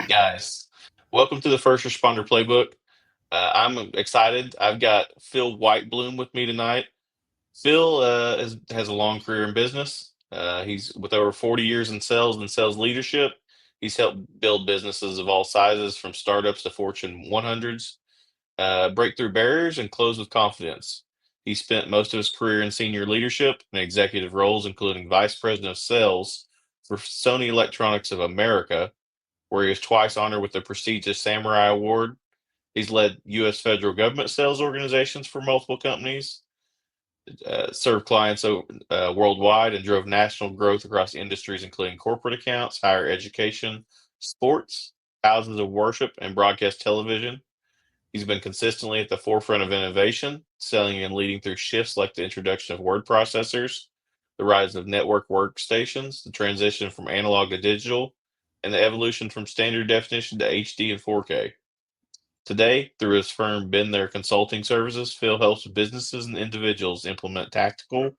Guys, welcome to the First Responder Playbook. I'm excited. I've got Phil Whitebloom with me tonight. Phil has a long career in business. He's with over 40 years in sales and sales leadership. He's helped build businesses of all sizes, from startups to Fortune 100s, break through barriers and close with confidence. He spent most of his career in senior leadership and executive roles, including vice president of sales for Sony Electronics of America, where he was twice honored with the prestigious Samurai Award. He's led U.S. federal government sales organizations for multiple companies, served clients worldwide, and drove national growth across industries including corporate accounts, higher education, sports, houses of worship, and broadcast television. He's been consistently at the forefront of innovation, selling and leading through shifts like the introduction of word processors, the rise of network workstations, the transition from analog to digital, and the evolution from standard definition to HD and 4K. Today, through his firm Been There Consulting Services, Phil helps businesses and individuals implement tactical,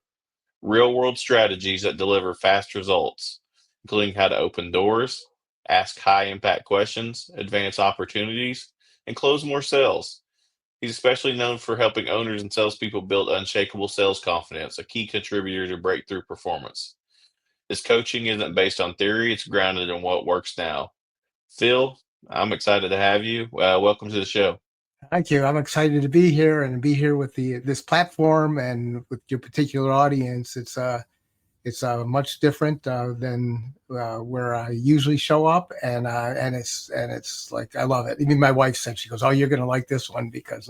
real world strategies that deliver fast results, including how to open doors, ask high impact questions, advance opportunities, and close more sales. He's especially known for helping owners and salespeople build unshakable sales confidence, a key contributor to breakthrough performance. His coaching isn't based on theory, it's grounded in what works now. Phil, I'm excited to have you. Welcome to the show. Thank you. I'm excited to be here and be here with this platform and with your particular audience. It's much different than where I usually show up, and it's like I love it. Even my wife said, she goes, "Oh, you're going to like this one because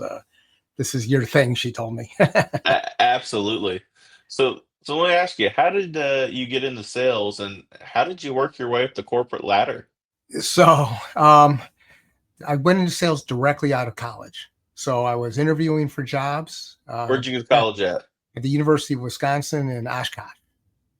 this is your thing." She told me. Absolutely. So let me ask you, how did you get into sales, and how did you work your way up the corporate ladder? So um, I went into sales directly out of college. So I was interviewing for jobs Where'd you go to at, college at? at the University of Wisconsin in Oshkosh.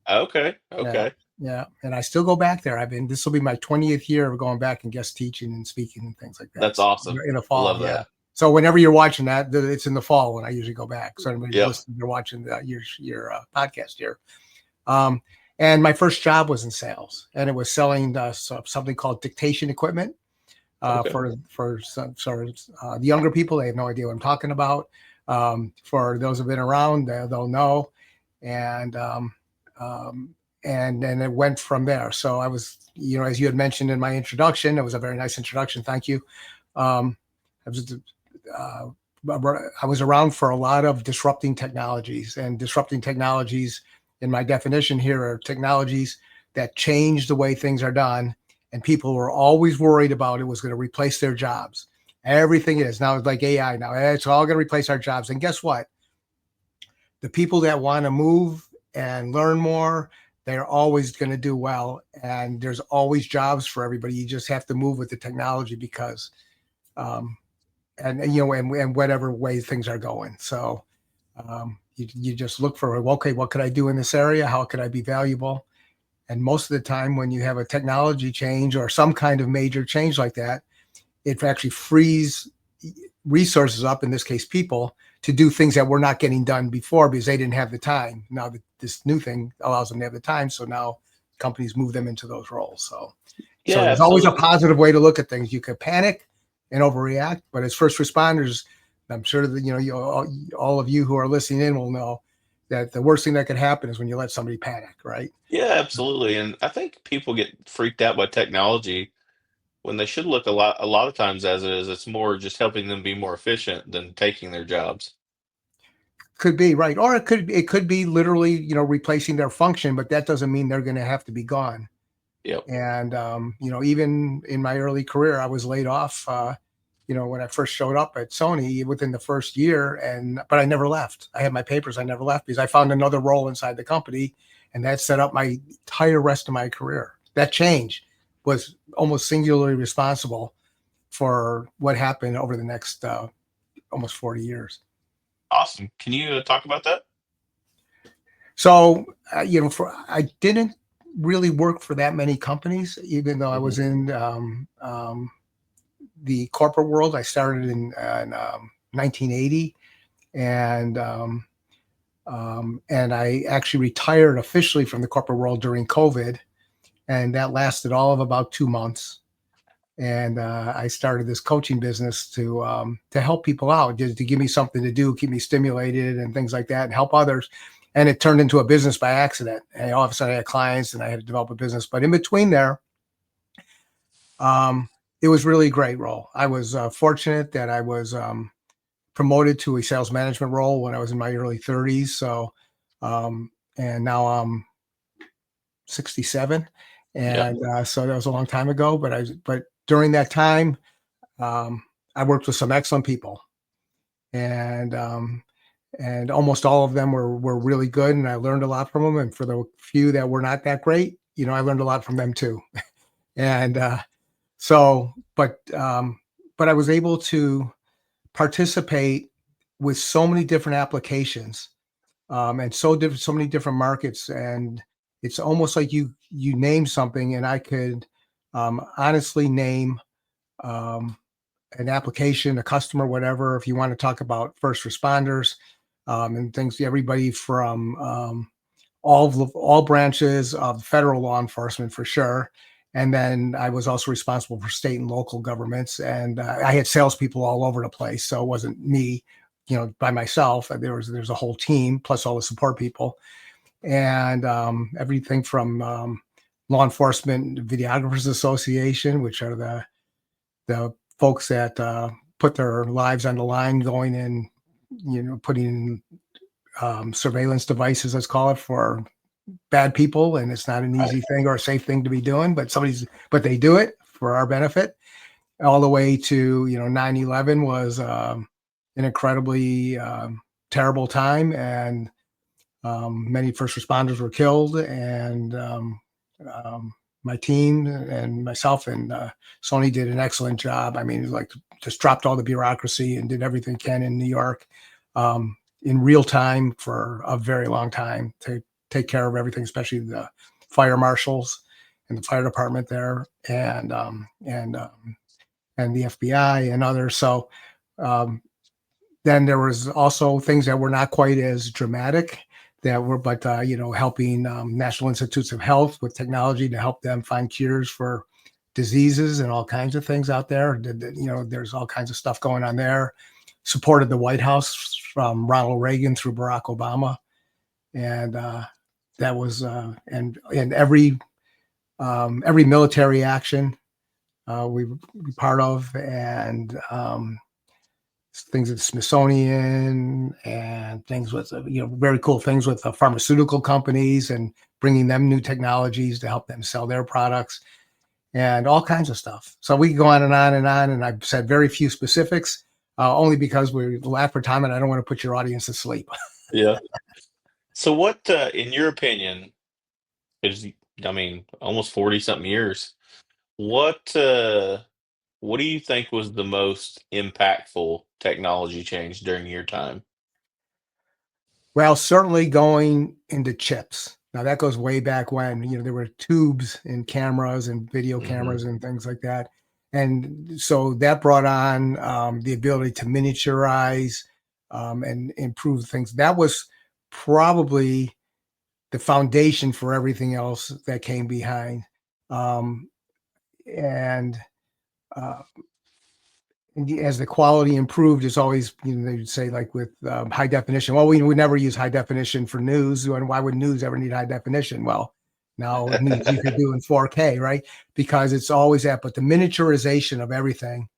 Okay, Yeah, okay. yeah, and I still go back there. This will be my 20th year of going back and guest teaching and speaking and things like that. That's So awesome. in the I fall, love yeah. that. So whenever you're watching that, it's in the fall when I usually go back. So anybody's Yep. listening, you're watching your podcast here. Um, and my first job was in sales, and it was selling something called dictation equipment Okay. for the younger people. They have no idea what I'm talking about. For those who've been around, they'll know. And um, and then it went from there. So I was, as you had mentioned in my introduction, it was a very nice introduction. Thank you. Um, I was uh, I was around for a lot of disrupting technologies, and disrupting technologies, in my definition here, are technologies that change the way things are done, and people were always worried about it was going to replace their jobs. Everything is now, it's like AI now. It's all going to replace our jobs. And guess what? The people that want to move and learn more, they're always going to do well. And there's always jobs for everybody. You just have to move with the technology because, um, and whatever way things are going. So you just look for, okay, what could I do in this area? How could I be valuable? And most of the time, when you have a technology change or some kind of major change like that, it actually frees resources up, in this case people, to do things that were not getting done before because they didn't have the time. Now this new thing allows them to have the time, so now companies move them into those roles. So Yeah, there's always a absolutely. positive way to look at things. You could panic and overreact, but as first responders, I'm sure that all of you who are listening in will know that the worst thing that could happen is when you let somebody panic, right? Yeah, absolutely. And I think people get freaked out by technology when they should look a lot of times as it is. It's more just helping them be more efficient than taking their jobs. Could be right, or it could be literally replacing their function, but that doesn't mean they're going to have to be gone. Yep. And even in my early career, I was laid off. When I first showed up at Sony within the first year, but I never left. I had my papers. I never left because I found another role inside the company, and that set up my entire rest of my career. That change was almost singularly responsible for what happened over the next almost 40 years. Awesome. Can you talk about that? So, I didn't really work for that many companies, even though I Hmm. was in the corporate world. I started in 1980, and and I actually retired officially from the corporate world during COVID, and that lasted all of about 2 months. and I started this coaching business to help people out, just to give me something to do, keep me stimulated, and things like that, and help others. And it turned into a business by accident. And all of a sudden, I had clients, and I had to develop a business. But in between there, um, it was really a great role. I was fortunate that I was promoted to a sales management role when I was in my early 30s. So, and now I'm 67, Yeah. and so that was a long time ago. But during that time, I worked with some excellent people, and and almost all of them were really good, and I learned a lot from them. And for the few that were not that great, I learned a lot from them too. And so, but I was able to participate with so many different applications, and so many different markets, and it's almost like you name something, and I could honestly name um, an application, a customer, whatever. If you want to talk about first responders, and things, everybody from all branches of federal law enforcement for sure. And then I was also responsible for state and local governments, and I had salespeople all over the place. So it wasn't me, by myself. There's a whole team plus all the support people, and everything from Law Enforcement Videographers Association, which are the folks that put their lives on the line, going in, putting surveillance devices, let's call it, for bad people, and it's not an Right. easy thing or a safe thing to be doing, but they do it for our benefit. All the way to 9/11 was an incredibly terrible time, and many first responders were killed, and um, my team and myself and Sony did an excellent job. I mean, like, just dropped all the bureaucracy and did everything can in New York, in real time for a very long time, to take care of everything, especially the fire marshals and the fire department there, and the FBI and others. So um, then there was also things that were not quite as dramatic, that were, but helping National Institutes of Health with technology to help them find cures for diseases and all kinds of things out there. There's all kinds of stuff going on there. Supported the White House from Ronald Reagan through Barack Obama, and that was and every military action we were part of, and things at the Smithsonian, and things with very cool things with pharmaceutical companies, and bringing them new technologies to help them sell their products, and all kinds of stuff. So we can go on and on and on. And I've said very few specifics, only because we lack for time, and I don't want to put your audience to sleep. Yeah. So what, in your opinion, is, I mean, almost 40 something years, what what do you think was the most impactful technology change during your time? Well, certainly going into chips. Now that goes way back when, there were tubes in cameras and video Mhm. cameras and things like that. And so that brought on the ability to miniaturize and improve things. That was probably the foundation for everything else that came behind. Um, and uh, as the quality improved, it's always, they'd say, like with high definition. Well, we would never use high definition for news, and why would news ever need high definition? Well, now news you could do in 4K, right? Because it's always that. But the miniaturization of everything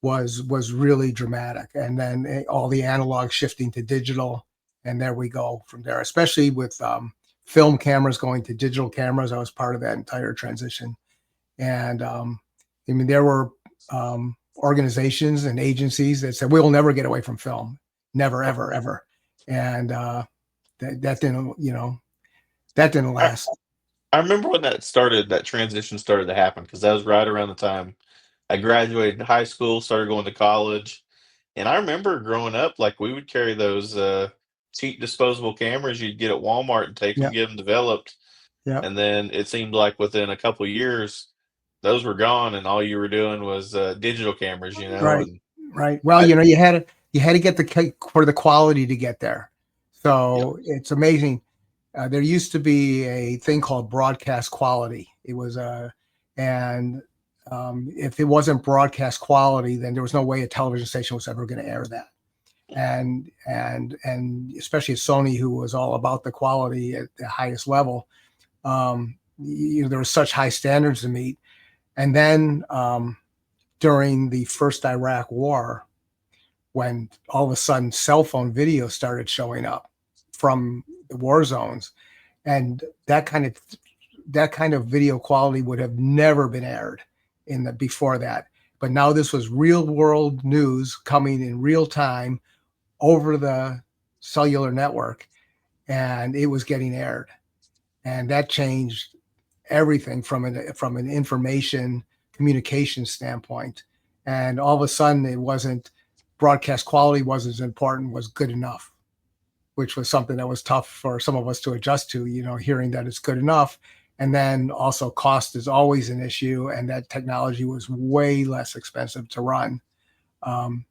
was really dramatic, and then all the analog shifting to digital, and there we go from there. Especially with film cameras going to digital cameras, I was part of that entire transition. And I mean, there were organizations and agencies that said, we'll never get away from film, never, ever, ever. And that didn't, that didn't I last. I remember when that transition started to happen, because that was right around the time I graduated high school, started going to college, and I remember growing up, like, we would carry those, cheap disposable cameras you'd get at Walmart and take them, Yeah, get them developed, yeah, and then it seemed like within a couple years, those were gone, and all you were doing was, digital cameras, right, and right. Well, I you had to get for the quality to get there. yeah. So it's amazing. There used to be a thing called broadcast quality. It was and if it wasn't broadcast quality, then there was no way a television station was ever going to air that. And especially Sony, who was all about the quality at the highest level, there were such high standards to meet. And then during the first Iraq War, when all of a sudden cell phone video started showing up from the war zones, and that kind of video quality would have never been aired before that. But now this was real world news coming in real time over the cellular network, and it was getting aired, and that changed everything from an information communication standpoint. And all of a sudden, it wasn't broadcast quality wasn't as important, was good enough, which was something that was tough for some of us to adjust to. Hearing that it's good enough. And then also cost is always an issue, and that technology was way less expensive to run. And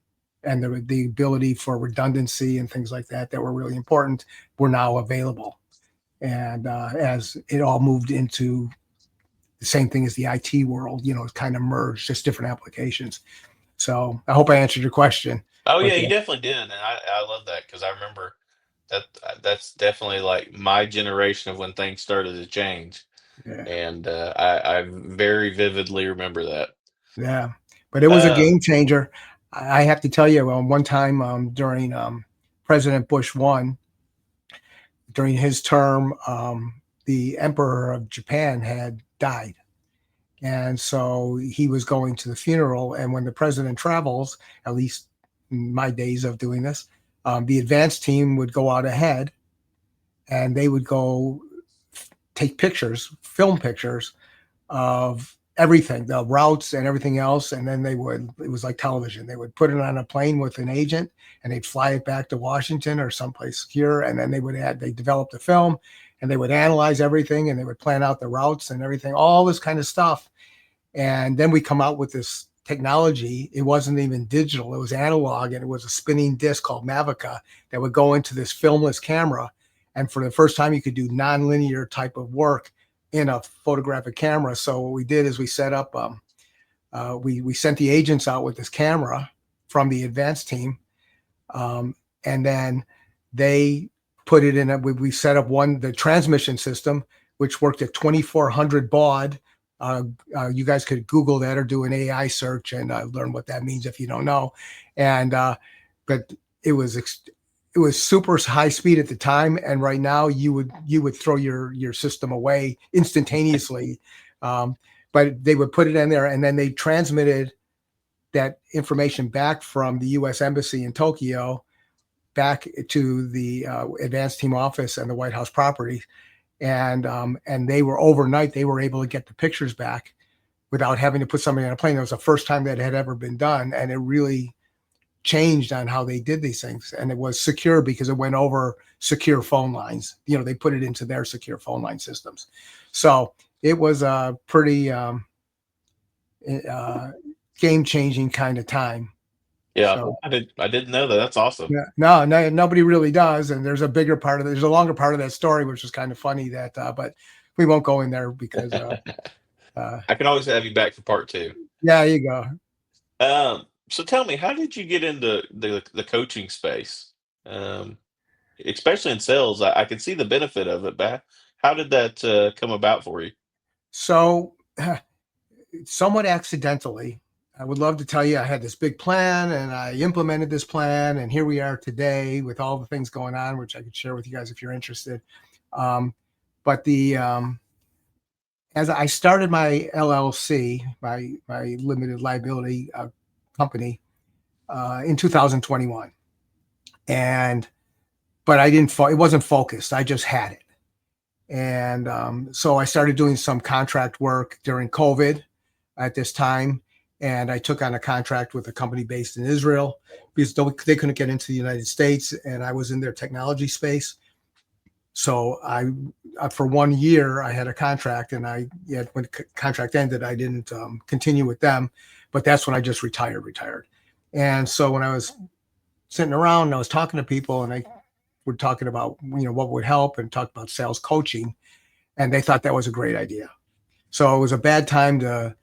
the ability for redundancy and things like that were really important were now available. And as it all moved into the same thing as the IT world, it kind of merged, just different applications. So I hope I answered your question. Oh yeah, But you definitely did, and I love that because I remember that that's definitely like my generation of when things started to change, yeah, and I very vividly remember that. yeah. But it was a Um, game changer. I have to tell you, one time during President Bush one, during his term, the Emperor of Japan had died. And so he was going to the funeral. And when the president travels, at least in my days of doing this, the advance team would go out ahead, and they would go take pictures, film pictures of everything, the routes and everything else. And then it was like television. They would put it on a plane with an agent, and they'd fly it back to Washington or someplace secure. And then they developed a film, and they would analyze everything, and they would plan out the routes and everything, all this kind of stuff. And then we come out with this technology. It wasn't even digital, it was analog, and it was a spinning disc called Mavica that would go into this filmless camera. And for the first time, you could do nonlinear type of work in a photographic camera. So what we did is we set up, we sent the agents out with this camera from the advanced team, and then they put it in. We set up the transmission system, which worked at 2400 baud. You guys could Google that or do an AI search and learn what that means if you don't know. And but it was super high speed at the time, and right now you would throw your system away instantaneously. But they would put it in there, and then they transmitted that information back from the U.S. Embassy in Tokyo back to the advanced team office and the White House property. And they were overnight, they were able to get the pictures back without having to put somebody on a plane. It was the first time that had ever been done, and it really changed on how they did these things. And it was secure because it went over secure phone lines. They put it into their secure phone line systems. So it was a pretty game-changing kind of time. yeah, So I didn't know that. That's awesome. yeah, no, nobody really does. And there's a bigger part of there's a longer part of that story, which is kind of funny but we won't go in there because I can always have you back for part two. yeah, you go. So tell me, how did you get into the coaching space? Um, Especially in sales, I can see the benefit of it, but how did that come about for you? So somewhat accidentally, I would love to tell you I had this big plan and I implemented this plan, and here we are today with all the things going on, which I could share with you guys if you're interested. But as I started my LLC, my limited liability company, in 2021, but I didn't. It wasn't focused. I just had it, and so I started doing some contract work during COVID at this time, and I took on a contract with a company based in Israel because they couldn't get into the United States, and I was in their technology space. So for 1 year, I had a contract, and when the contract ended, I didn't continue with them, but that's when I just retired. And so when I was sitting around and I was talking to people, and they were talking about, what would help, and talked about sales coaching, and they thought that was a great idea. So it was a bad time to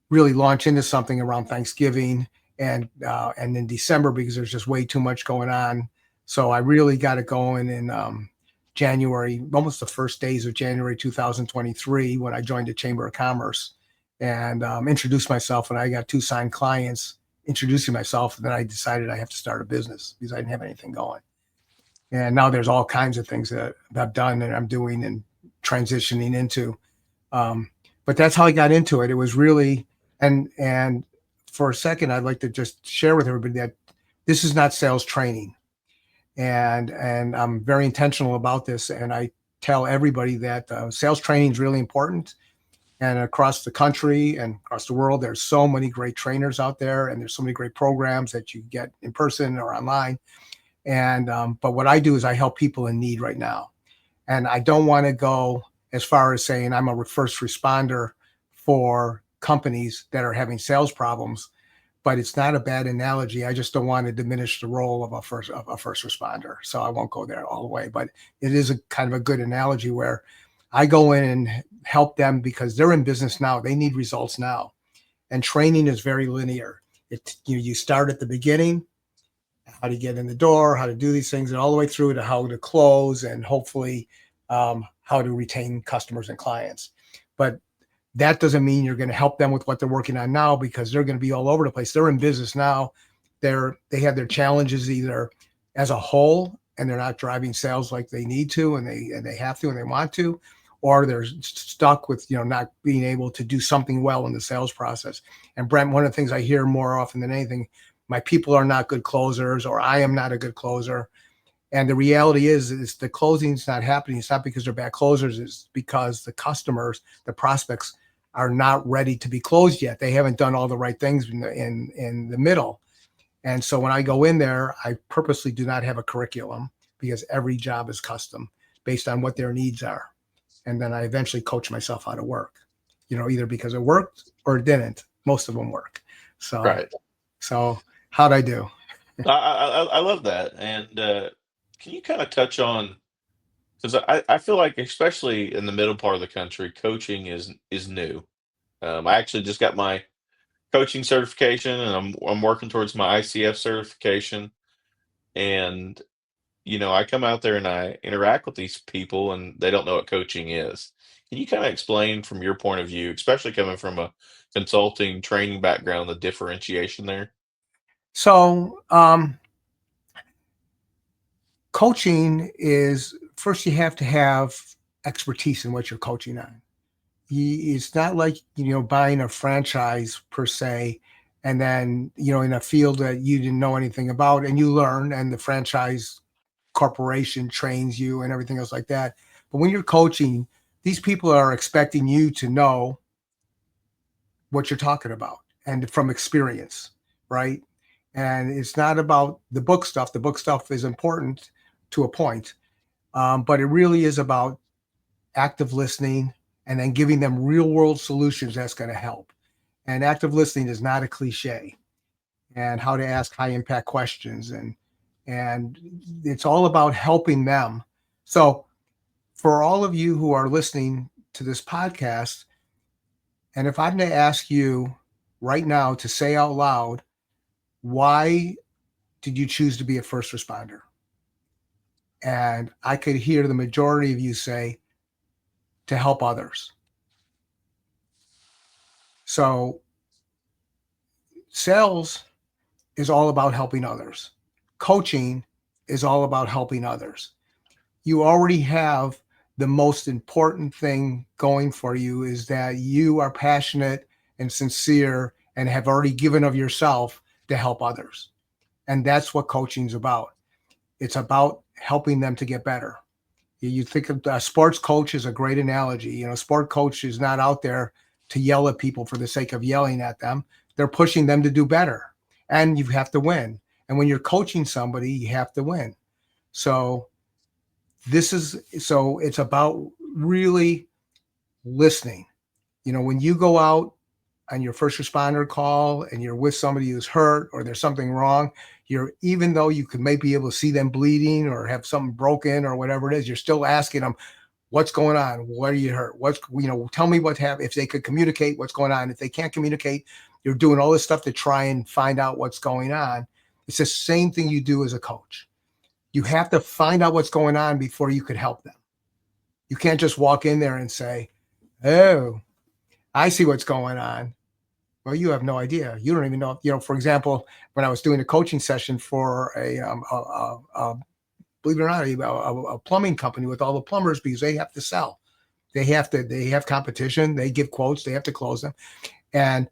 really launch into something around Thanksgiving and in December because there's just way too much going on. So I really got it going in January, almost the first days of January 2023, when I joined the Chamber of Commerce and introduced myself. And I got 2 signed clients introducing myself. And then I decided I have to start a business because I didn't have anything going. And now there's all kinds of things that I've done and I'm doing and transitioning into. Um, but that's how I got into it. It was really, and for a second, I'd like to just share with everybody that this is not sales training, and I'm very intentional about this. And I tell everybody that sales training is really important. And across the country and across the world, there's so many great trainers out there, and there's so many great programs that you get in person or online. And but what I do is I help people in need right now. And I don't want to go as far as saying I'm a first responder for companies that are having sales problems, but it's not a bad analogy. I just don't want to diminish the role of a first responder. So I won't go there all the way, but it is a kind of a good analogy where I go in and help them because they're in business now. They need results now. And training is very linear. You start at the beginning, how to get in the door, how to do these things, and all the way through to how to close and hopefully how to retain customers and clients. But that doesn't mean you're going to help them with what they're working on now because they're going to be all over the place. They're in business now. They have their challenges either as a whole and they're not driving sales like they need to and they have to and they want to, or they're stuck with not being able to do something well in the sales process. And Brent, one of the things I hear more often than anything, my people are not good closers, or I am not a good closer. And the reality is the closing's not happening. It's not because they're bad closers. It's because the customers, the prospects, are not ready to be closed yet. They haven't done all the right things in the middle. And so when I go in there, I purposely do not have a curriculum because every job is custom based on what their needs are. And then I eventually coach myself out of work, either because it worked or it didn't. Most of them work. So, Right. so how'd I do? I love that. And can you kind of touch on, because I feel like especially in the middle part of the country, coaching is new. I actually just got my coaching certification, and I'm working towards my ICF certification. And I come out there and I interact with these people, and they don't know what coaching is. Can you kind of explain from your point of view, especially coming from a consulting training background, the differentiation there? So, coaching is first you have to have expertise in what you're coaching on. It's not like buying a franchise per se, and then in a field that you didn't know anything about, and you learn, and the franchise corporation trains you and everything else like that. But when you're coaching, these people are expecting you to know what you're talking about and from experience, right? And it's not about the book stuff. The book stuff is important to a point, but it really is about active listening and then giving them real world solutions that's going to help. And active listening is not a cliche, and how to ask high impact questions, and it's all about helping them. So for all of you who are listening to this podcast, and if I'm to ask you right now to say out loud, why did you choose to be a first responder? And I could hear the majority of you say, to help others. So sales is all about helping others. Coaching is all about helping others. You already have the most important thing going for you is that you are passionate and sincere and have already given of yourself to help others. And that's what coaching is about. It's about helping them to get better. You think of a sports coach is a great analogy. Sport coach is not out there to yell at people for the sake of yelling at them. They're pushing them to do better, and you have to win. And when you're coaching somebody, you have to win. So it's about really listening. When you go out on your first responder call and you're with somebody who's hurt or there's something wrong, even though you could maybe be able to see them bleeding or have something broken or whatever it is, you're still asking them, What's going on? What are you hurt? What's, tell me what happened. If they could communicate what's going on. If they can't communicate, you're doing all this stuff to try and find out what's going on. It's the same thing you do as a coach. You have to find out what's going on before you could help them. You can't just walk in there and say, oh, I see what's going on. Well, you have no idea. You don't even know. For example, when I was doing a coaching session for believe it or not, a plumbing company with all the plumbers, because they have to sell. They have competition. They give quotes. They have to close them. And,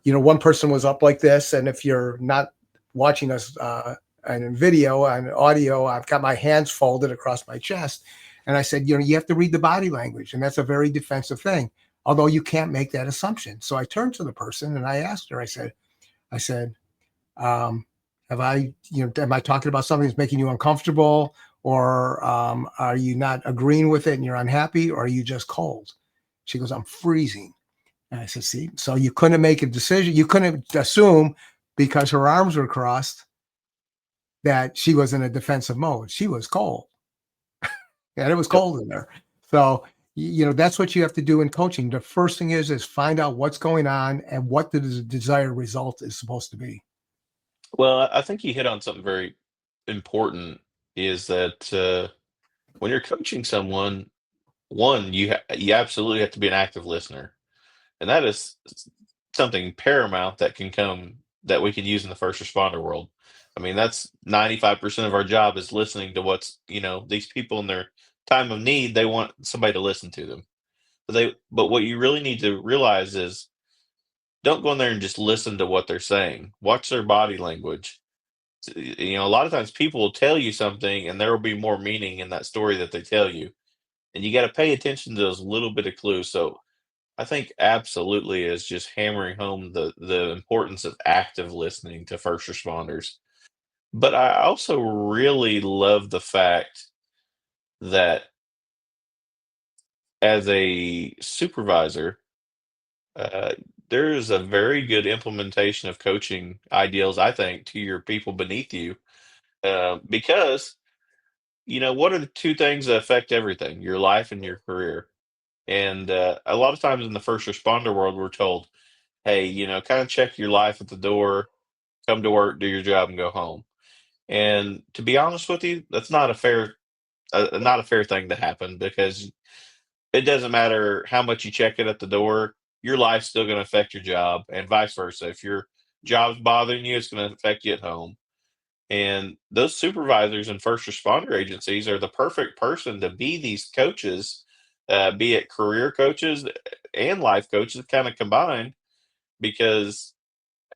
one person was up like this. And if you're not watching us in video and audio, I've got my hands folded across my chest. And I said, you have to read the body language. And that's a very defensive thing, although you can't make that assumption. So I turned to the person and I asked her, I said, am I talking about something that's making you uncomfortable, or are you not agreeing with it and you're unhappy, or are you just cold? She goes, I'm freezing. And I said, see, so you couldn't make a decision. You couldn't assume because her arms were crossed that she was in a defensive mode. She was cold. And it was Yep. cold in there. So, that's what you have to do in coaching. The first thing is find out what's going on and what the desired result is supposed to be. Well, I think you hit on something very important is that when you're coaching someone, one, you absolutely have to be an active listener, and that is something paramount that we can use in the first responder world. I mean, that's 95% of our job is listening to what's these people in their time of need. They want somebody to listen to them, but what you really need to realize is don't go in there and just listen to what they're saying. Watch their body language. A lot of times people will tell you something and there will be more meaning in that story that they tell you. And you got to pay attention to those little bit of clues. So I think absolutely is just hammering home the importance of active listening to first responders. But I also really love the fact that as a supervisor, uh, there is a very good implementation of coaching ideals, I think, to your people beneath you. Because what are the two things that affect everything? Your life and your career. And a lot of times in the first responder world, we're told, hey, kind of check your life at the door, come to work, do your job, and go home. And to be honest with you, that's not a fair thing to happen because it doesn't matter how much you check it at the door, your life's still going to affect your job, and vice versa. If your job's bothering you, it's going to affect you at home. And those supervisors and first responder agencies are the perfect person to be these coaches, be it career coaches and life coaches kind of combined. Because,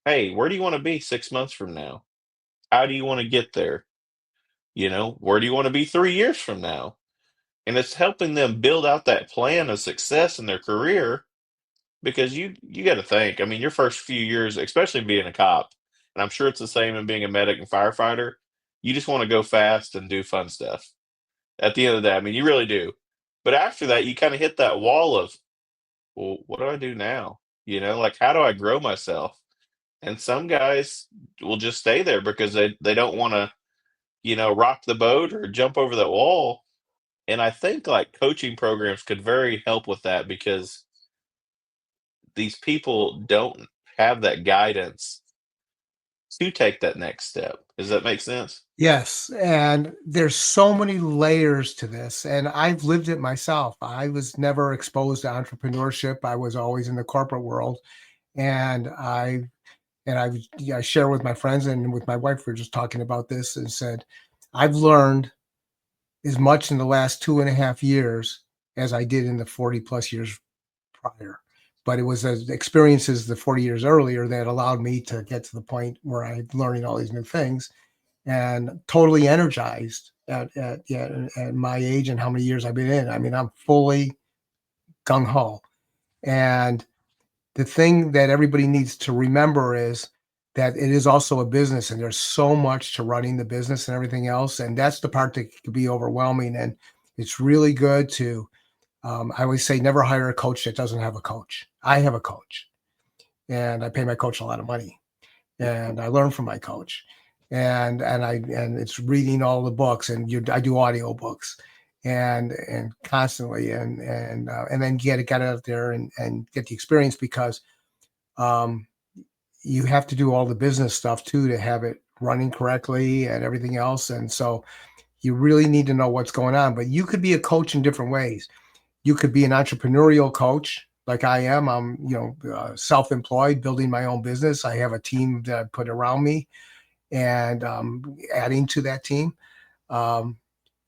hey, where do you want to be 6 months from now? How do you want to get there? Where do you want to be 3 years from now? And it's helping them build out that plan of success in their career because you got to think. I mean, your first few years, especially being a cop, and I'm sure it's the same in being a medic and firefighter. You just want to go fast and do fun stuff. At the end of the day, I mean, you really do. But after that, you kind of hit that wall of, well, what do I do now? Like how do I grow myself? And some guys will just stay there because they don't want to, rock the boat or jump over that wall. And I think like coaching programs could very help with that because these people don't have that guidance to take that next step. Does that make sense? Yes, and there's so many layers to this, and I've lived it myself. I was never exposed to entrepreneurship. I was always in the corporate world, and I share with my friends and with my wife. We're just talking about this and said, I've learned as much in the last 2.5 years as I did in the 40 plus years prior. But it was the experiences the 40 years earlier that allowed me to get to the point where I'm learning all these new things and totally energized at my age and how many years I've been in. I mean, I'm fully gung ho. And the thing that everybody needs to remember is that it is also a business and there's so much to running the business and everything else. And that's the part that can be overwhelming. And it's really good to, I always say, never hire a coach that doesn't have a coach. I have a coach and I pay my coach a lot of money and I learn from my coach and it's reading all the books and I do audio books and constantly, and then get out there and get the experience, because um, you have to do all the business stuff too to have it running correctly and everything else. And so you really need to know what's going on. But you could be a coach in different ways. You could be an entrepreneurial coach like I am. I'm, self-employed, building my own business. I have a team that I put around me, and adding to that team. Um,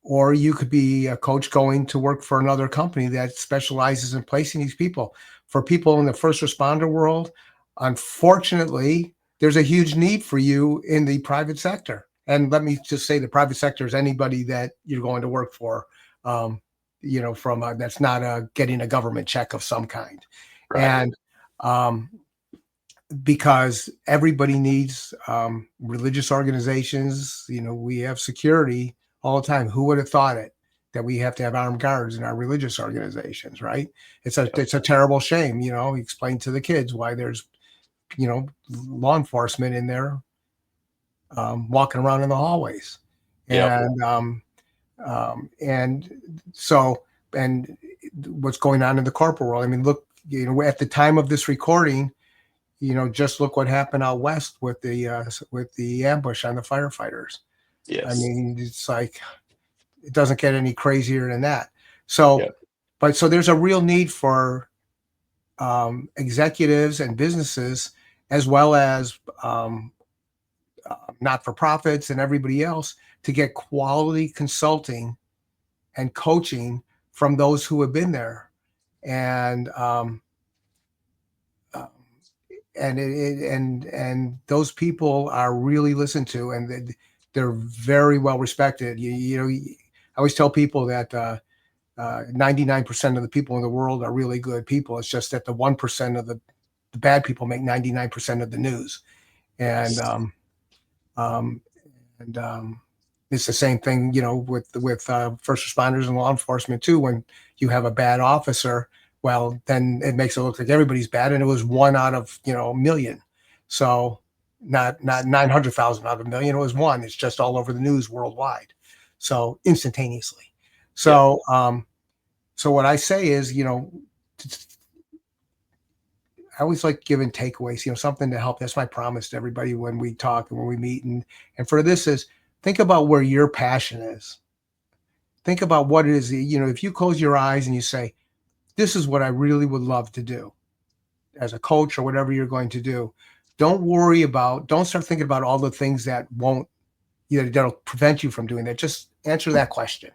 or you could be a coach going to work for another company that specializes in placing these people. For people in the first responder world, unfortunately, there's a huge need for you in the private sector. And let me just say, the private sector is anybody that you're going to work for, um, from that's not getting a government check of some kind. Right. And um, because everybody needs religious organizations. We have security all the time. Who would have thought it, that we have to have armed guards in our religious organizations, right? It's a Yep. it's a terrible shame. Explain to the kids why there's law enforcement in there, walking around in the hallways, Yep. and so, and what's going on in the corporate world. I mean, look, at the time of this recording, just look what happened out west with the ambush on the firefighters. I Yes. mean, it's like, it doesn't get any crazier than that. So, Yep. so there's a real need for executives and businesses, as well as not for profits and everybody else, to get quality consulting and coaching from those who have been there. And um, and those people are really listened to, and they're very well respected. I always tell people that 99% of the people in the world are really good people. It's just that the 1% of the bad people make 99% of the news. And Yes. um, and it's the same thing, with first responders and law enforcement too. When you have a bad officer, well, then it makes it look like everybody's bad, and it was one out of a million. So not 900,000 out of a million. It was one. It's just all over the news worldwide, so instantaneously. Yep. So what I say is, I always like giving takeaways, something to help. That's my promise to everybody when we talk and when we meet. And for this is, think about where your passion is. Think about what it is. If you close your eyes and you say, this is what I really would love to do as a coach or whatever you're going to do, don't start thinking about all the things that won't, that'll prevent you from doing that. Just answer that question.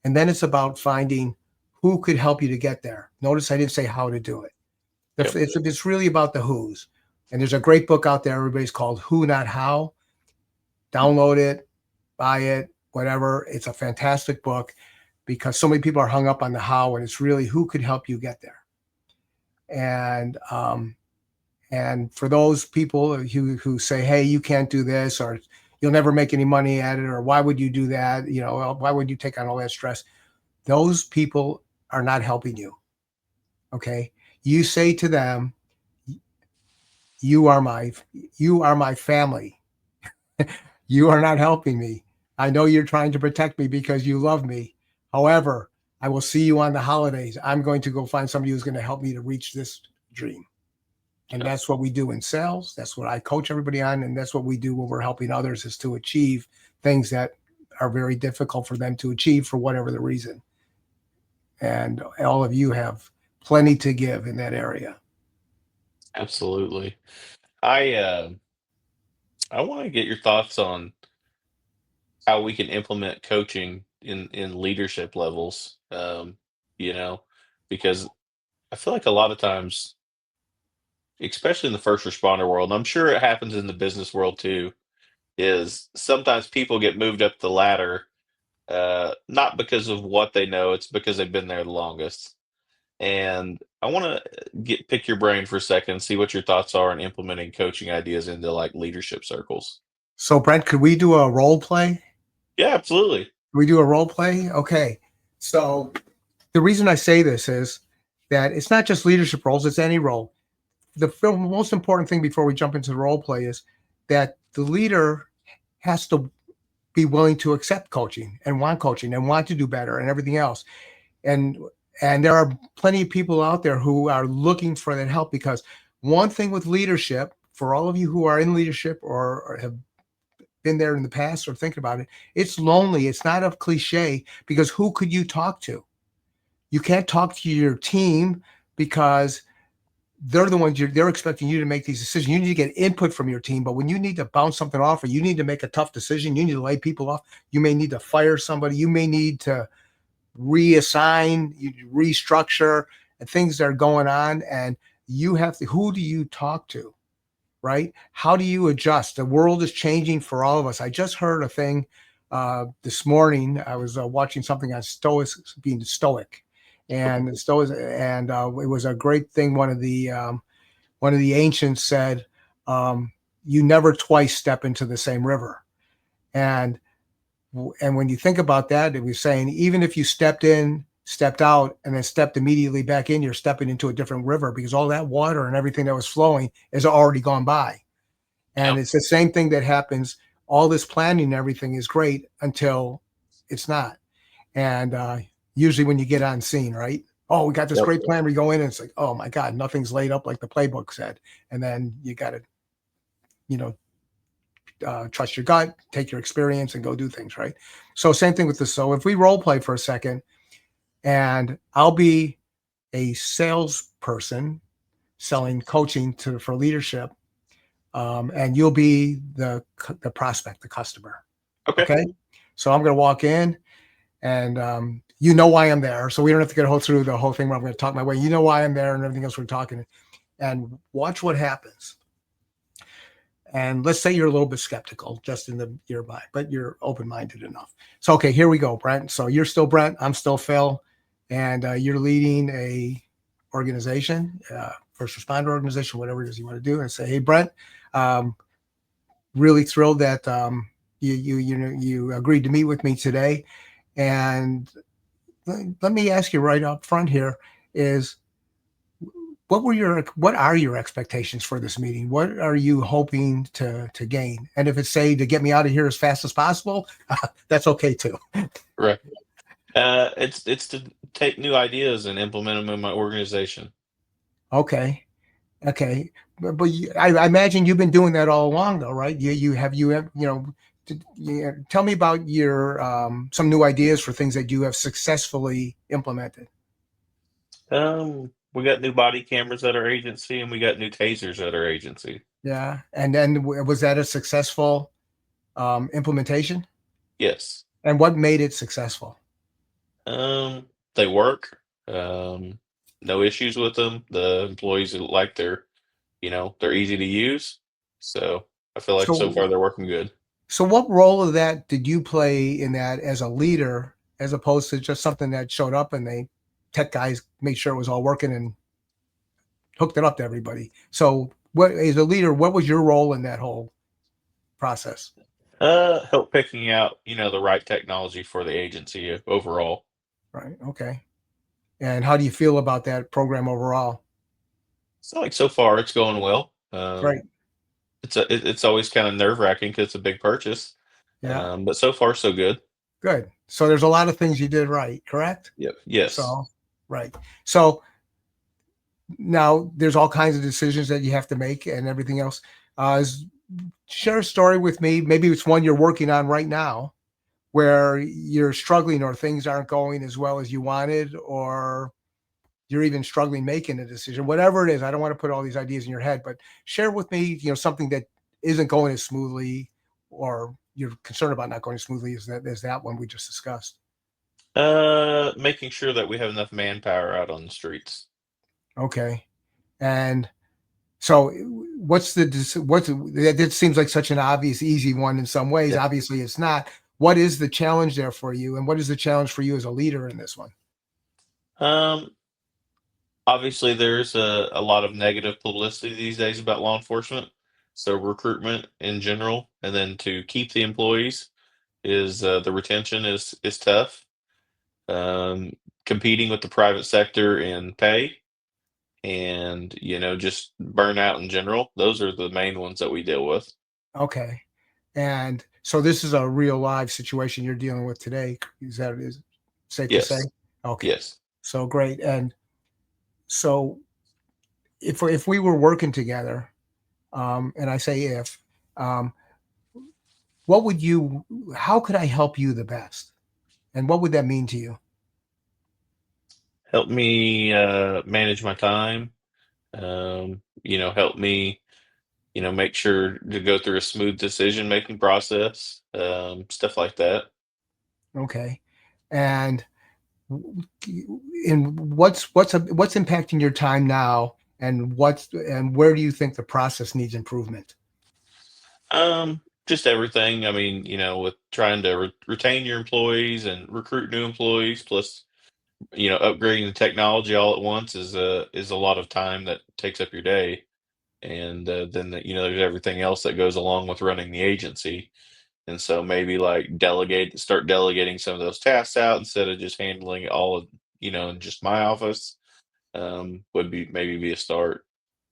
And then it's about finding who could help you to get there. Notice I didn't say how to do it. Yep. It's really about the who's. And there's a great book out there. Everybody's called Who Not How. Download it, buy it, whatever. It's a fantastic book, because so many people are hung up on the how, and it's really who could help you get there. And for those people who say, hey, you can't do this, or you'll never make any money at it, or why would you do that? Why would you take on all that stress? Those people are not helping you. Okay. You say to them, you are my family. You are not helping me. I know you're trying to protect me because you love me. However, I will see you on the holidays. I'm going to go find somebody who's going to help me to reach this dream. And Yep. that's what we do in sales. That's what I coach everybody on. And that's what we do when we're helping others, is to achieve things that are very difficult for them to achieve for whatever the reason. And all of you have plenty to give in that area. Absolutely. I want to get your thoughts on how we can implement coaching in leadership levels. You know, because I feel like a lot of times, especially in the first responder world, and I'm sure it happens in the business world too, is sometimes people get moved up the ladder, not because of what they know, it's because they've been there the longest. And I want to get pick your brain for a second, see what your thoughts are on implementing coaching ideas into like leadership circles. So, Brent, could we do a role play? Yeah, absolutely. We do a role play? Okay. So, the reason I say this is that it's not just leadership roles, it's any role. The most important thing before we jump into the role play is that the leader has to be willing to accept coaching and want to do better and everything else. And there are plenty of people out there who are looking for that help, because one thing with leadership, for all of you who are in leadership or have been there in the past or thinking about it, it's lonely. It's not a cliche, because who could you talk to? You can't talk to your team because they're the ones they're expecting you to make these decisions. You need to get input from your team, but when you need to bounce something off, or you need to make a tough decision, you need to lay people off, you may need to fire somebody, you may need to reassign, restructure, and things that are going on. And you have to, who do you talk to? Right? How do you adjust? The world is changing for all of us. I just heard a thing this morning. I was watching something on stoics, being stoic, and the stoics, and it was a great thing. One of the ancients said, "You never twice step into the same river." And when you think about that, it was saying, even if you stepped in, stepped out, and then stepped immediately back in, you're stepping into a different river, because all that water and everything that was flowing is already gone by. And Yep. it's the same thing that happens. All this planning and everything is great until it's not. And usually when you get on scene, right? Oh, we got this Yep. great plan. We go in and it's like, oh my God, nothing's laid up like the playbook said. And then you got to, you know, trust your gut, take your experience, and go do things, right? So same thing with this. So if we role play for a second, and I'll be a salesperson selling coaching for leadership, and you'll be the prospect, the customer. Okay. Okay, so I'm going to walk in, and you know why I'm there, so we don't have to get through the whole thing where I'm going to talk my way. You know why I'm there, and everything else we're talking, and watch what happens. And let's say you're a little bit skeptical just in the nearby, but you're open-minded enough. So, okay, here we go, Brent. So you're still Brent, I'm still Phil, and you're leading a organization, first responder organization, whatever it is you want to do, and say, hey, Brent, um, really thrilled that you agreed to meet with me today. And let me ask you right up front here is, what are your expectations for this meeting? What are you hoping to gain? And if it's, say, to get me out of here as fast as possible, that's okay too. Right. It's to take new ideas and implement them in my organization. Okay. Okay. But I imagine you've been doing that all along though, right? Tell me about your some new ideas for things that you have successfully implemented. We got new body cameras at our agency, and we got new tasers at our agency. Yeah. And then was that a successful implementation? Yes. And what made it successful? They work. No issues with them. The employees like they're easy to use. So I feel like so So far they're working good. So what role of that did you play in that as a leader, as opposed to just something that showed up and they tech guys made sure it was all working and hooked it up to everybody? So what, as a leader, what was your role in that whole process? Help picking out, the right technology for the agency overall. Right. Okay. And how do you feel about that program overall? So like so far it's going well. Great. It's always kind of nerve-wracking because it's a big purchase. Yeah. But so far so good. Good. So there's a lot of things you did right, correct? Yep. Yes. So, right. So now there's all kinds of decisions that you have to make and everything else. Share a story with me. Maybe it's one you're working on right now where you're struggling, or things aren't going as well as you wanted, or you're even struggling making a decision, whatever it is. I don't want to put all these ideas in your head, but share with me, something that isn't going as smoothly, or you're concerned about not going as smoothly as that one we just discussed. Making sure that we have enough manpower out on the streets. Okay. And so that seems like such an obvious, easy one in some ways. Yeah. Obviously it's not. What is the challenge there for you? And what is the challenge for you as a leader in this one? Um, Obviously there's a lot of negative publicity these days about law enforcement. So recruitment in general, and then to keep the employees is the retention is tough. Um, Competing with the private sector in pay, and just burnout in general. Those are the main ones that we deal with. Okay. And So this is a real live situation you're dealing with today. Is safe to say? Yes. Okay. Yes. So great. And so if we were working together, and I say if, um, what would you? How could I help you the best? And what would that mean to you? Help me manage my time. Help me, make sure to go through a smooth decision making process, stuff like that. Okay. And in what's impacting your time now, and where do you think the process needs improvement? Just everything. I mean, with trying to retain your employees and recruit new employees, plus, upgrading the technology all at once is a lot of time that takes up your day. And then, there's everything else that goes along with running the agency. And so maybe like start delegating some of those tasks out instead of just handling it all, in just my office. Would be maybe be a start.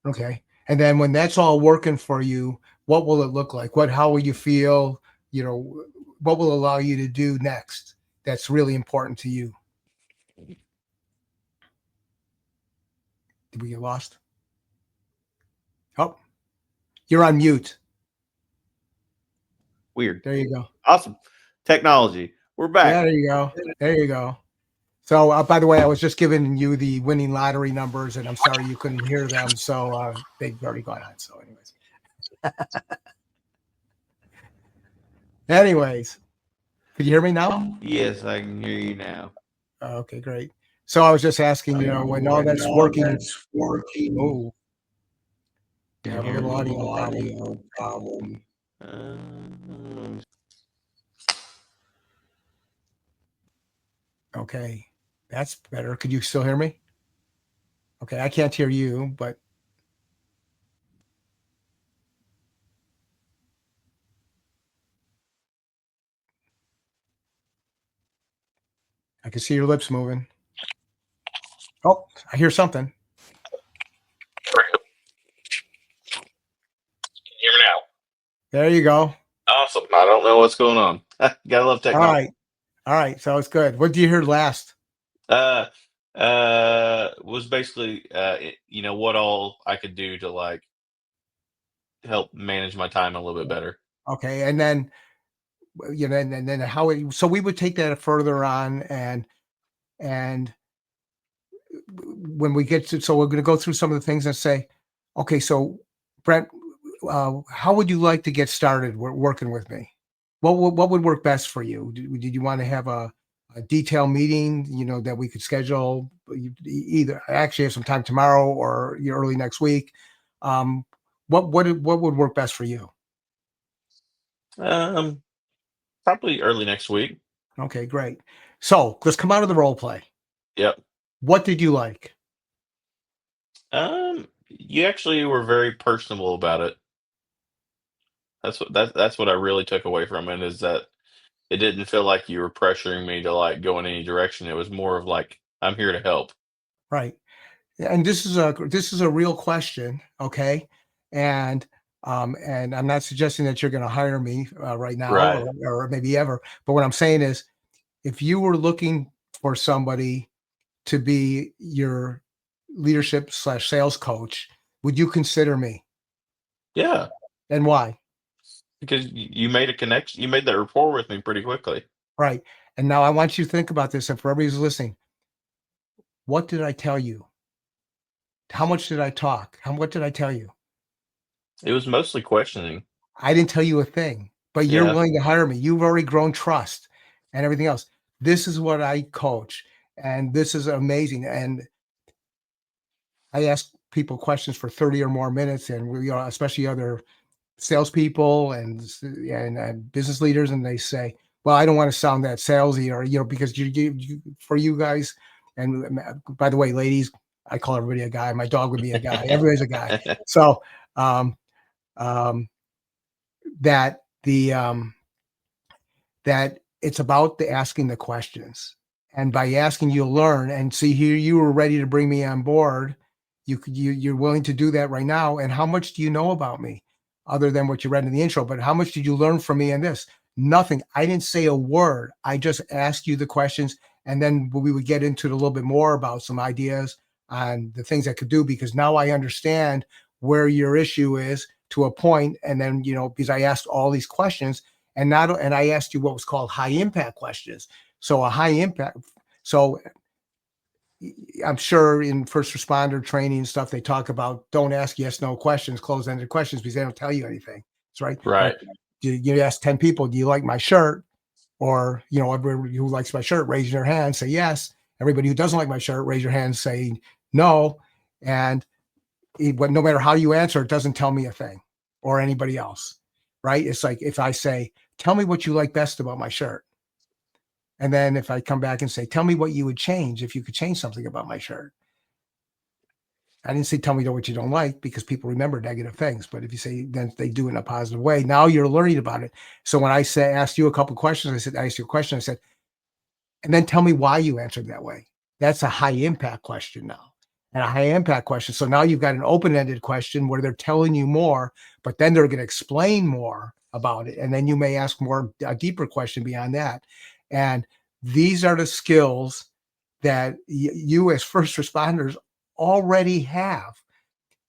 Okay. And then when that's all working for you, what will it look like? How will you feel? You know, what will allow you to do next? That's really important to you. Did we get lost? Oh, you're on mute. Weird. There you go. Awesome. Technology. We're Yeah, back. there you go. There you go. So, by the way, I was just giving you the winning lottery numbers, and I'm sorry you couldn't hear them. So they've already gone on. So, anyways, could you hear me now? Yes, I can hear you now. Okay, great. So I was just asking, when all that's working. Working. Oh, you Can you have a hear little me? audio problem. Audio problem. Uh, Okay, that's better. Could you still hear me? Okay, I can't hear you, but I can see your lips moving. Oh, I hear something. Hear me now. There you go. Awesome. I don't know what's going on. Gotta love All technology. right. All right. So it's good. What did you hear last? Uh, was basically, what all I could do to like help manage my time a little bit better. Okay. And then, and then so we would take that further on, and when we get to, so we're going to go through some of the things and say, okay, so Brent, how would you like to get started working with me? What would work best for you? Did you want to have a detailed meeting, that we could schedule either? I actually have some time tomorrow or early next week. What would work best for you? Um, Probably early next week. Okay, great. So let's come out of the role play. Yep. What did you like? You actually were very personable about it. That's what I really took away from it, is that it didn't feel like you were pressuring me to like go in any direction. It was more of like, I'm here to help. Right. And this is a real question, okay? And I'm not suggesting that you're going to hire me right now, Right. or maybe ever. But what I'm saying is, if you were looking for somebody to be your leadership slash sales coach, would you consider me? Yeah. And why? Because you made a connection, you made that rapport with me pretty quickly. Right. And now I want you to think about this. And for everybody who's listening, what did I tell you? How much did I talk? What did I tell you? It was mostly questioning. I didn't tell you a thing, but you're Yeah. willing to hire me. You've already grown trust and everything else. This is what I coach, and this is amazing. And I ask people questions for 30 or more minutes, and we are, especially other salespeople and business leaders, and they say, "Well, I don't want to sound that salesy," or because for you guys. And by the way, ladies, I call everybody a guy. My dog would be a guy. Everybody's a guy. So um, um, that the that it's about the asking the questions, and by asking you'll learn. And see, here you were ready to bring me on board. You're willing to do that right now. And how much do you know about me, other than what you read in the intro? But how much did you learn from me in this? Nothing. I didn't say a word. I just asked you the questions, and then we would get into it a little bit more about some ideas on the things I could do, because now I understand where your issue is to a point. And then, because I asked all these questions, and I asked you what was called high impact questions. So a high impact. So I'm sure in first responder training and stuff, they talk about don't ask yes, no questions, closed-ended questions, because they don't tell you anything. That's right. Right. You ask 10 people, do you like my shirt? Or, everybody who likes my shirt, raise your hand, say yes. Everybody who doesn't like my shirt, raise your hand, say no. And no matter how you answer, it doesn't tell me a thing or anybody else, right? It's like if I say, tell me what you like best about my shirt. And then if I come back and say, tell me what you would change if you could change something about my shirt. I didn't say tell me what you don't like, because people remember negative things. But if you say then they do it in a positive way, now you're learning about it. So when I asked you a couple of questions, I asked you a question, I said, and then tell me why you answered that way. That's a high impact question now. And a high impact question. So now you've got an open-ended question where they're telling you more, but then they're going to explain more about it. And then you may ask a deeper question beyond that. And these are the skills that you as first responders already have.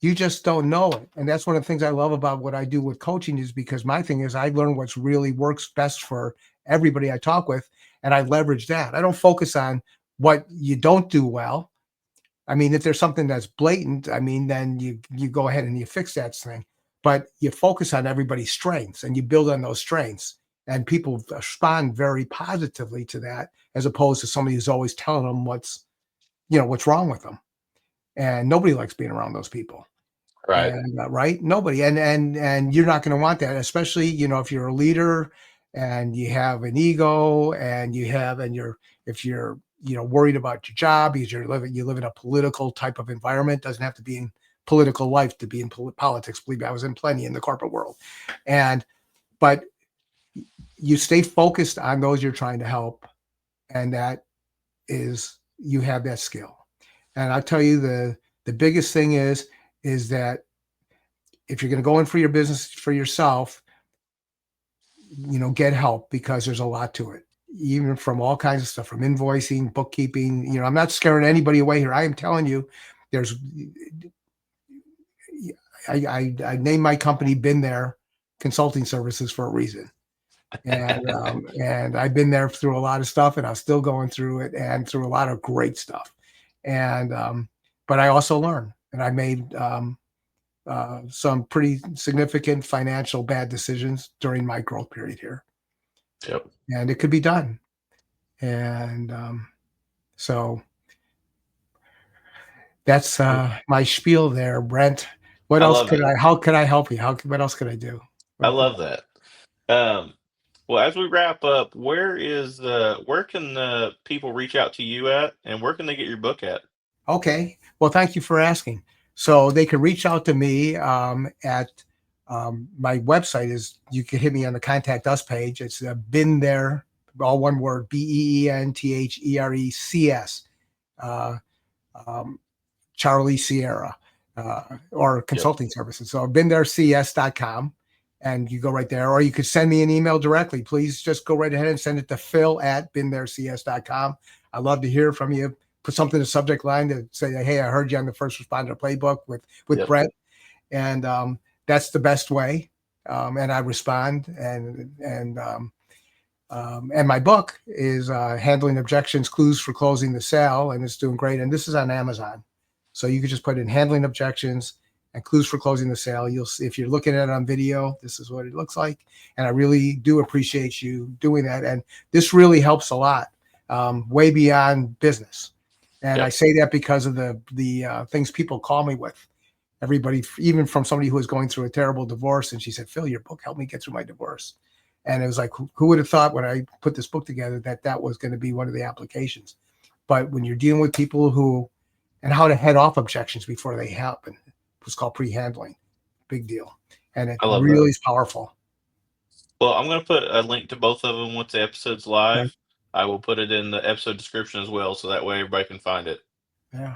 You just don't know it. And that's one of the things I love about what I do with coaching, is because my thing is I learn what's really works best for everybody I talk with, and I leverage that. I don't focus on what you don't do well. I mean, if there's something that's blatant, then you go ahead and you fix that thing. But you focus on everybody's strengths and you build on those strengths. And people respond very positively to that, as opposed to somebody who's always telling them what's wrong with them. And nobody likes being around those people. Right. And right, nobody. And you're not going to want that, especially if you're a leader and you have an ego, and if you're worried about your job because you live in a political type of environment. Doesn't have to be in political life to be in politics. Believe me, I was in plenty in the corporate world. But you stay focused on those you're trying to help, and that is, you have that skill. And I'll tell you, the biggest thing is that if you're going to go in for your business for yourself, get help, because there's a lot to it, even from all kinds of stuff, from invoicing, bookkeeping. I'm not scaring anybody away here. I am telling you, I named my company Been There Consulting Services for a reason. And I've been there through a lot of stuff, and I'm still going through it, and through a lot of great stuff. And but I also learned, and I made some pretty significant financial bad decisions during my growth period here. Yep. And it could be done. And so that's my spiel there, Brent. What else could how could I help you? What else could I do? I love that. Well, as we wrap up, where can people reach out to you at, and where can they get your book at? Okay. Well, thank you for asking. So they can reach out to me at my website is, you can hit me on the contact us page. It's Been There, all one word, BEENTHERECS, Charlie Sierra, or consulting services. So BeenThereCS.com, and you go right there, or you could send me an email directly. Please just go right ahead and send it to Phil@BeenThereCS.com. I'd love to hear from you. Put something in the subject line to say, hey, I heard you on the First Responder Playbook with Yep. Brent. And that's the best way. And I respond. And my book is Handling Objections, Clues for Closing the Sale, and it's doing great. And this is on Amazon. So you could just put in Handling Objections and Clues for Closing the Sale. You'll see, if you're looking at it on video, this is what it looks like. And I really do appreciate you doing that. And this really helps a lot, way beyond business. And I say that because of the things people call me with. Everybody, even from somebody who was going through a terrible divorce, and she said, Phil, your book helped me get through my divorce. And it was like, who would have thought when I put this book together that was going to be one of the applications? But when you're dealing with people and how to head off objections before they happen, it's called pre-handling. Big deal. And it really is powerful. Well, I'm going to put a link to both of them once the episode's live. Okay. I will put it in the episode description as well, so that way everybody can find it. Yeah.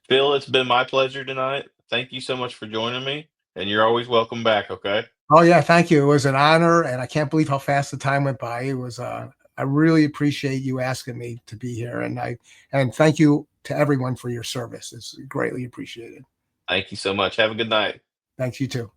Phil, it's been my pleasure tonight. Thank you so much for joining me, and you're always welcome back, okay? Oh yeah, thank you. It was an honor, and I can't believe how fast the time went by. It was. I really appreciate you asking me to be here, and thank you to everyone for your service. It's greatly appreciated. Thank you so much. Have a good night. Thanks, you too.